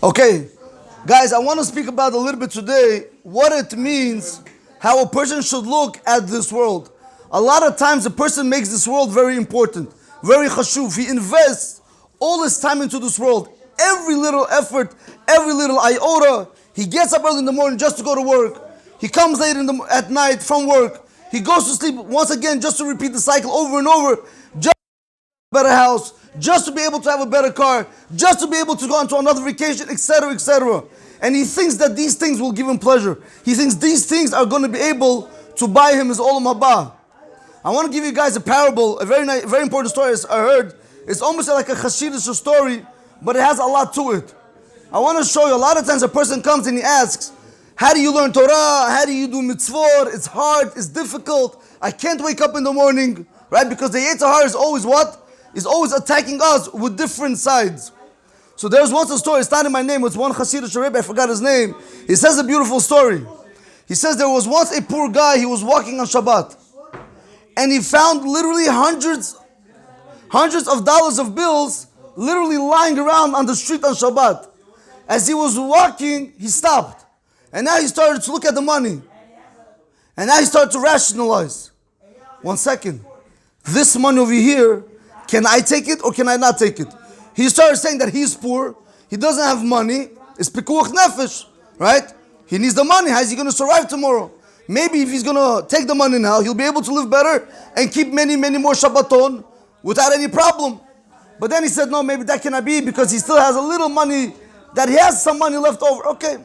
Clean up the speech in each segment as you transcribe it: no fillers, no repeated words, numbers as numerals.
Okay, guys, I want to speak about a little bit today what it means, how a person should look at this world. A lot of times a person makes this world very important, very chashuv. He invests all his time into this world. Every little effort, every little iota. He gets up early in the morning just to go to work. He comes late at night from work. He goes to sleep once again just to repeat the cycle over and over. Just to have a better house, just to be able to have a better car, just to be able to go on to another vacation, etc., etc. And he thinks that these things will give him pleasure. He thinks these things are going to be able to buy him his olam haba. I want to give you guys a parable, a very important story I heard. It's almost like a Hasidic story, but it has a lot to it. I want to show you, a lot of times a person comes and he asks, how do you learn Torah? How do you do Mitzvot? It's hard, it's difficult. I can't wake up in the morning, right? Because the Yetzer Hara is always what? Is always attacking us with different sides. So there's once a story, it's not in my name, it's one Hasidic Rebbe, I forgot his name. He says a beautiful story. He says there was once a poor guy, he was walking on Shabbat. And he found literally hundreds of dollars of bills literally lying around on the street on Shabbat. As he was walking, he stopped. And now he started to look at the money. And now he started to rationalize. 1 second. This money over here, can I take it or can I not take it? He started saying that he's poor. He doesn't have money. It's pikuach nefesh, right? He needs the money. How is he going to survive tomorrow? Maybe if he's going to take the money now, he'll be able to live better and keep many more Shabbaton without any problem. But then he said, no, maybe that cannot be because he still has a little money, that he has some money left over. Okay.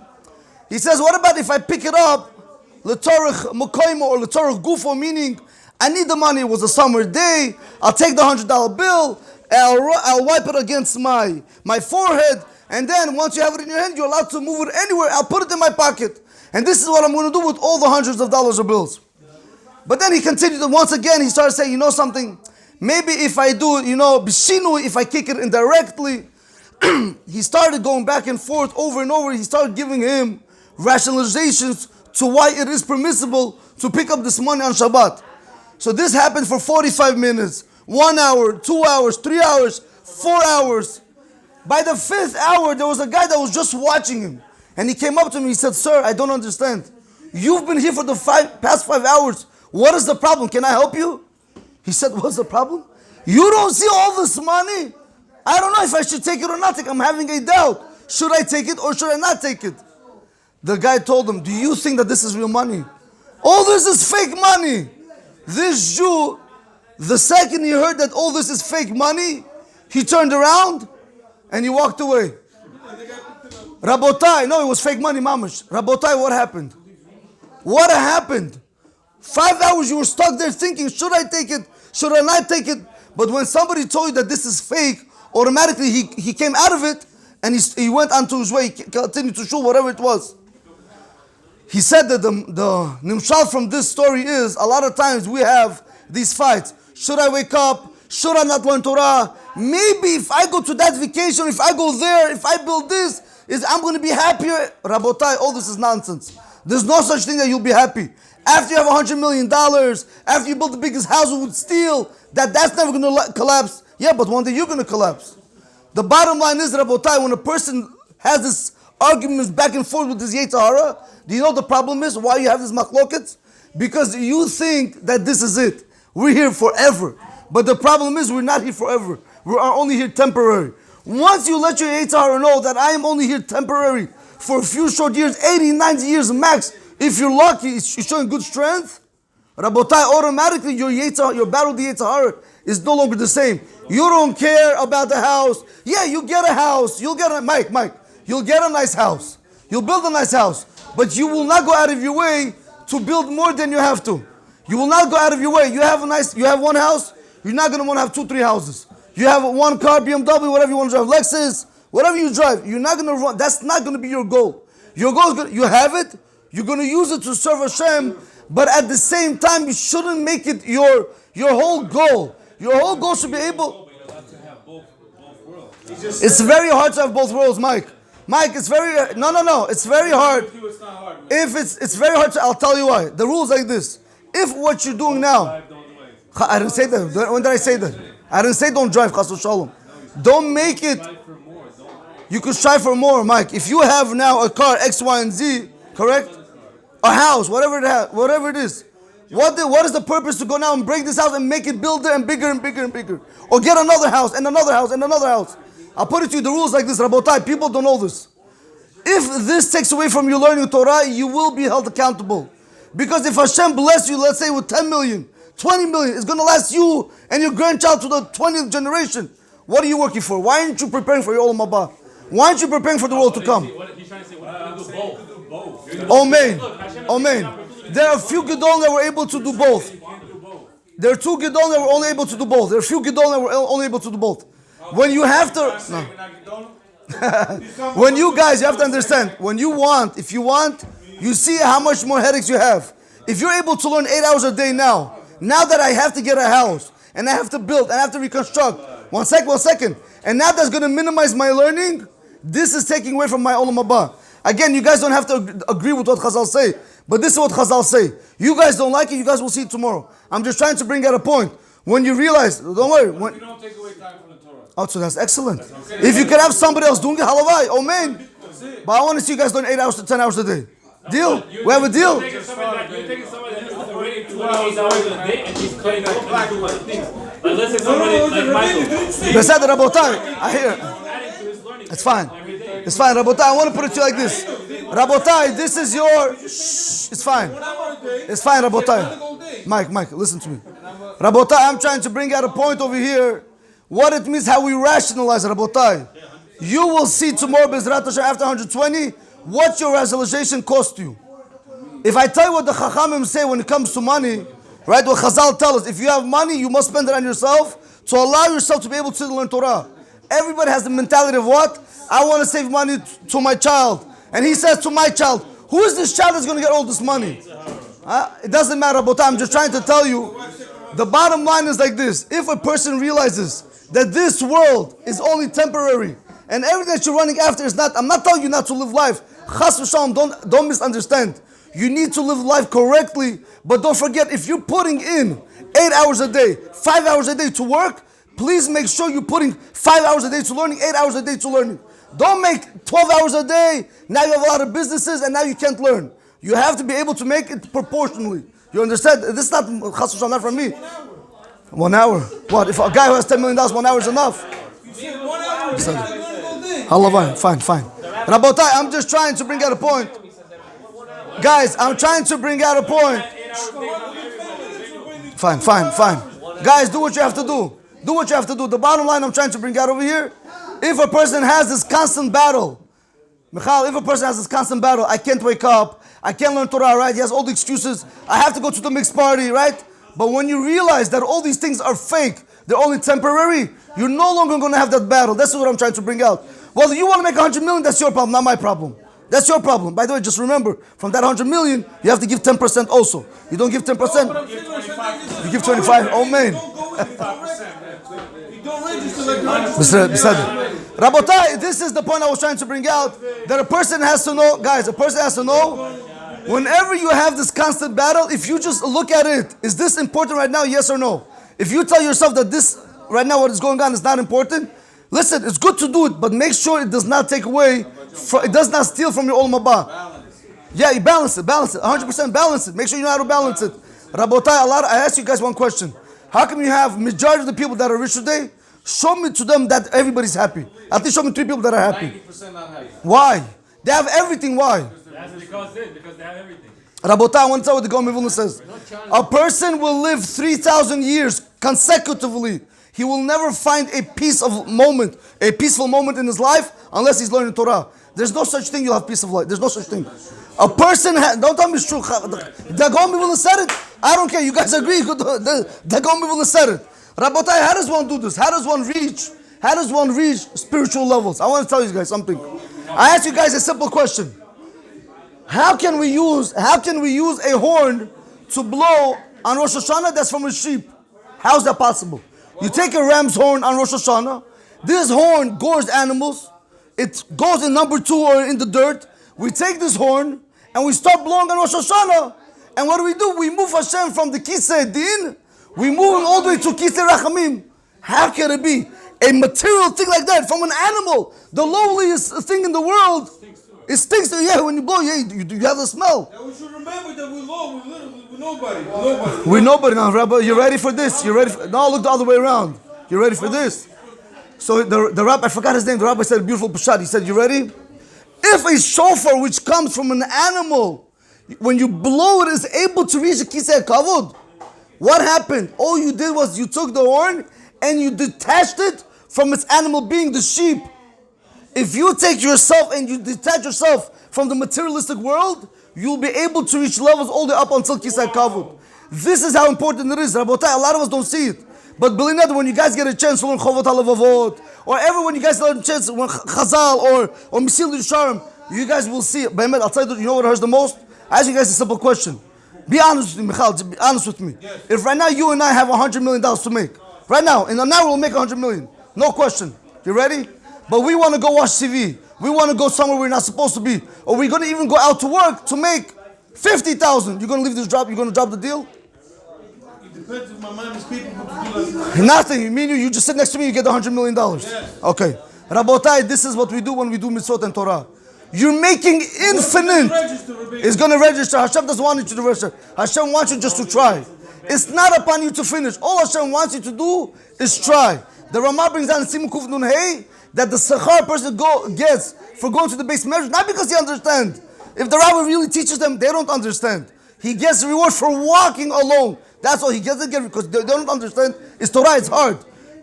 He says, what about if I pick it up, l'torach mukoimo or l'torach gufo, meaning I need the money, it was a summer day, I'll take the $100 bill, I'll wipe it against my forehead, and then once you have it in your hand, you're allowed to move it anywhere, I'll put it in my pocket. And this is what I'm going to do with all the hundreds of dollars of bills. But then he continued, and once again he started saying, you know something, maybe if I do, bishinu, if I kick it indirectly. He started going back and forth over and over. He started giving him rationalizations to why it is permissible to pick up this money on Shabbat. So this happened for 45 minutes, 1 hour, 2 hours, 3 hours, 4 hours. By the 5th hour, there was a guy that was just watching him. And he came up to me, he said, sir, I don't understand. You've been here for the past 5 hours. What is the problem? Can I help you? He said, what's the problem? You don't see all this money? I don't know if I should take it or not take it. I'm having a doubt. Should I take it or should I not take it? The guy told him, do you think that this is real money? All this is fake money. This Jew, the second he heard that all this is fake money, he turned around and he walked away. Rabotai, no, it was fake money, mamash. Rabotai, what happened? What happened? 5 hours you were stuck there thinking, should I take it? Should I not take it? But when somebody told you that this is fake, automatically he came out of it and he went on to his way, he continued to show whatever it was. He said that the nimshal from this story is, a lot of times we have these fights. Should I wake up? Should I not learn Torah? Maybe if I go to that vacation, if I go there, if I build this, I'm going to be happier. Rabotai, all this is nonsense. There's no such thing that you'll be happy. After you have $100 million, after you build the biggest house with steel, that's never going to collapse. Yeah, but one day you're going to collapse. The bottom line is, Rabotai, when a person has this arguments back and forth with this Yetzer Hara, do you know the problem is? Why you have this machlokets? Because you think that this is it. We're here forever. But the problem is we're not here forever. We are only here temporary. Once you let your Yetzer Hara know that I am only here temporary for a few short years, 80, 90 years max, if you're lucky, you're showing good strength, Rabotai, automatically your battle with the Yetzer Hara is no longer the same. You don't care about the house. Yeah, you get a house. You'll get you'll get a nice house. You'll build a nice house. But you will not go out of your way to build more than you have to. You will not go out of your way. You have one house, you're not going to want to have 2, 3 houses. You have one car, BMW, whatever you want to drive, Lexus, whatever you drive, you're not going to run. That's not going to be your goal. Your goal is you have it, you're going to use it to serve Hashem, but at the same time, you shouldn't make it your whole goal. Your whole goal should be able. It's very hard to have both worlds, Mike. Mike, it's very no. It's very hard. If it's very hard I'll tell you why. The rule's like this. If what you're doing now, I didn't say that. When did I say that? I didn't say don't drive, chas v'shalom. Don't make it. You could strive for more, Mike. If you have now a car X, Y, and Z, correct? A house, whatever it is. What is the purpose to go now and break this house and make it bigger and bigger and bigger and bigger? Or get another house and another house and another house. I'll put it to you, the rules like this, Rabotai, people don't know this. If this takes away from you learning Torah, you will be held accountable. Because if Hashem bless you, let's say with 10 million, 20 million, it's going to last you and your grandchild to the 20th generation. What are you working for? Why aren't you preparing for your Olam Haba? Why aren't you preparing for the world to come? He's trying to say, what do both? Amen. Amen. There are a few Gedolim that were able to do both. There are two Gedolim that were only able to do both. There are a few Gedolim that were only able to do both. When you have to... No. When you guys, you have to understand, when you want, if you want, you see how much more headaches you have. If you're able to learn 8 hours a day now that I have to get a house, and I have to build, and I have to reconstruct, one second, and now that's going to minimize my learning, this is taking away from my Olam Haba. Again, you guys don't have to agree with what Chazal say, but this is what Chazal say. You guys don't like it, you guys will see it tomorrow. I'm just trying to bring out a point. When you realize, don't worry. You don't take away time from the Torah. Oh, so that's excellent. If you could have somebody else doing it, halavai, oh man. But I want to see you guys doing 8 hours to 10 hours a day. Deal? We have a deal? You're taking somebody that's already 28 hours a day and he's cutting off and doing other things. Like let's say somebody like Michael. Beside the Rabotai, I hear. Adding to his learning. It's fine. It's fine, Rabotai. I want to put it to you like this. Rabotai, this is your... Shh, it's fine. It's fine, Rabotai. Mike, listen to me. Rabotai, I'm trying to bring out a point over here. What it means, how we rationalize, Rabotai. You will see tomorrow, Bezrat Hashem, after 120, what your rationalization cost you. If I tell you what the Chachamim say when it comes to money, right, what Chazal tell us, if you have money, you must spend it on yourself to allow yourself to be able to learn Torah. Everybody has the mentality of what? I want to save money to my child. And he says to my child, who is this child that's going to get all this money? It doesn't matter, but I'm just trying to tell you, the bottom line is like this. If a person realizes that this world is only temporary, and everything that you're running after is not, I'm not telling you not to live life. Chas v'shalom, don't misunderstand. You need to live life correctly, but don't forget, if you're putting in 8 hours a day, 5 hours a day to work, please make sure you're putting 5 hours a day to learning, 8 hours a day to learning. Don't make 12 hours a day, now you have a lot of businesses and now you can't learn. You have to be able to make it proportionally. You understand? This is not chas v'shalom, not from me. 1 hour. What? If a guy who has $10 million, 1 hour is enough? Halavai, fine. Rabotai, I'm just trying to bring out a point. Guys, I'm trying to bring out a point. Fine. Guys, do what you have to do. Do what you have to do. The bottom line I'm trying to bring out over here, if a person has this constant battle, Michal, if a person has this constant battle, I can't wake up, I can't learn Torah, right? He has all the excuses. I have to go to the mixed party, right? But when you realize that all these things are fake, they're only temporary, you're no longer going to have that battle. That's what I'm trying to bring out. Well, you want to make 100 million, that's your problem, not my problem. That's your problem. By the way, just remember, from that 100 million, you have to give 10% also. You don't give 10%, you give 25. Oh, man. Rabotai, this is the point I was trying to bring out, that a person has to know, guys, a person has to know, whenever you have this constant battle, if you just look at it, is this important right now, yes or no? If you tell yourself that this, right now what is going on is not important, listen, it's good to do it, but make sure it does not take away, it does not steal from your Olam Haba. Yeah, you balance it, 100% balance it. Make sure you know how to balance it. Rabotai, I ask you guys one question. How come you have majority of the people that are rich today? Show me to them that everybody's happy. At least show me 3 people that are happy. 90% not happy. Why? They have everything, why? Because they have everything. Rabotai, I want to tell what the Gaon Mivulna says. A person will live 3,000 years consecutively. He will never find a peaceful moment in his life unless he's learning Torah. There's no such thing you'll have peace of life. There's no such thing. A person, don't tell me it's true. The Gaon Mivulna said it. I don't care. You guys agree. The Gaon Mivulna said it. Rabotai, how does one do this? How does one reach spiritual levels? I want to tell you guys something. I ask you guys a simple question. How can we use a horn to blow on Rosh Hashanah that's from a sheep? How is that possible? You take a ram's horn on Rosh Hashanah. This horn gores animals. It goes in number 2 or in the dirt. We take this horn and we start blowing on Rosh Hashanah. And what do? We move Hashem from the Kisei Din. We move him all the way to Kisei Rachamim. How can it be? A material thing like that from an animal, the lowliest thing in the world, it stinks. Yeah, when you blow, yeah, you have the smell. Yeah, we should remember that we're low. We're nobody. We're nobody. We're nobody now, Rabbi. You ready for this? You ready? No, look the other way around. You ready for this? So the rabbi, I forgot his name. The rabbi said a beautiful pshat. He said, "You ready? If a shofar which comes from an animal, when you blow it, is able to reach a kisei kavod, what happened? All you did was you took the horn and you detached it from its animal being, the sheep. If you take yourself and you detach yourself from the materialistic world, you'll be able to reach levels all the way up until kisei kavod. This is how important it is. Rabotai, a lot of us don't see it. But believe me, when you guys get a chance to learn Chovot HaLevavot, or ever when you guys get a chance to learn Chazal or Misil Yisharim, you guys will see it. But I'll tell you, you know what hurts the most? I ask you guys a simple question. Be honest with me, Michal. Be honest with me. Yes. If right now you and I have $100 million to make, right now, in an hour we'll make $100 million. No question. You ready? But we want to go watch TV. We want to go somewhere we're not supposed to be. Or we're going to even go out to work to make $50,000. You're going to leave this job? You're going to drop the deal? Depends if my mind is capable to do that. Nothing. You just sit next to me, you get $100 million. Yes. Okay. Rabotai, this is what we do when we do Mitzvot and Torah. You're making infinite. It's going to register. Hashem doesn't want you to register. Hashem wants you just to try. It's not upon you to finish. All Hashem wants you to do is try. The Ramah brings down in Siman Kuf Nun Hey that the sechar person gets for going to the base measure, not because he understands. If the rabbi really teaches them, they don't understand. He gets the reward for walking alone. That's all he doesn't get, because they don't understand. It's Torah, it's hard.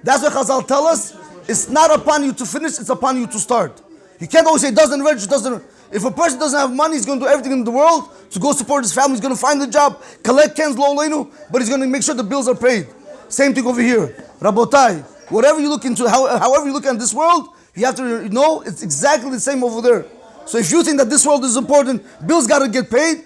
That's what Chazal tell us. It's not upon you to finish, it's upon you to start. You can't always say doesn't register, doesn't. If a person doesn't have money, he's going to do everything in the world to go support his family. He's going to find a job, collect cans, lo leinu, but he's going to make sure the bills are paid. Same thing over here. Rabotai, whatever you look into, however you look at this world, you have to know it's exactly the same over there. So if you think that this world is important, bills got to get paid,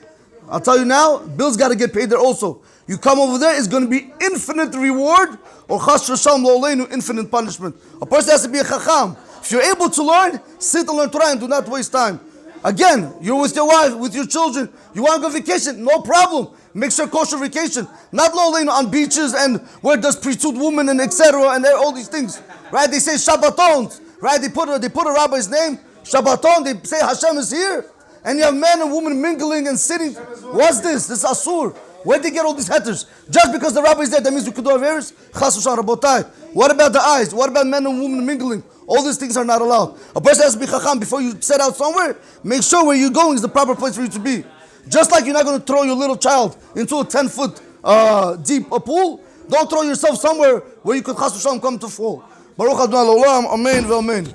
I'll tell you now, bills got to get paid there also. You come over there, it's going to be infinite reward, or chas v'shalom lo leinu, infinite punishment. A person has to be a chacham. If you're able to learn, sit and learn Torah and do not waste time. Again, you're with your wife, with your children, you want to go vacation, no problem. Make sure kosher vacation. Not lo leinu on beaches and where there's priesthood women and etc. and all these things. Right? They say Shabbatons. Right? They put a rabbi's name, Shabbaton, they say Hashem is here. And you have men and women mingling and sitting. What's this? This is Asur. Where did they get all these hetters? Just because the rabbi is there, that means we could do Averis? Chas v'shalom, rabotai. What about the eyes? What about men and women mingling? All these things are not allowed. A person has to be chacham before you set out somewhere. Make sure where you're going is the proper place for you to be. Just like you're not going to throw your little child into a 10-foot deep pool, don't throw yourself somewhere where you could chas v'shalom come to fall. Baruch Adonai L'olam, Amen v'Amen.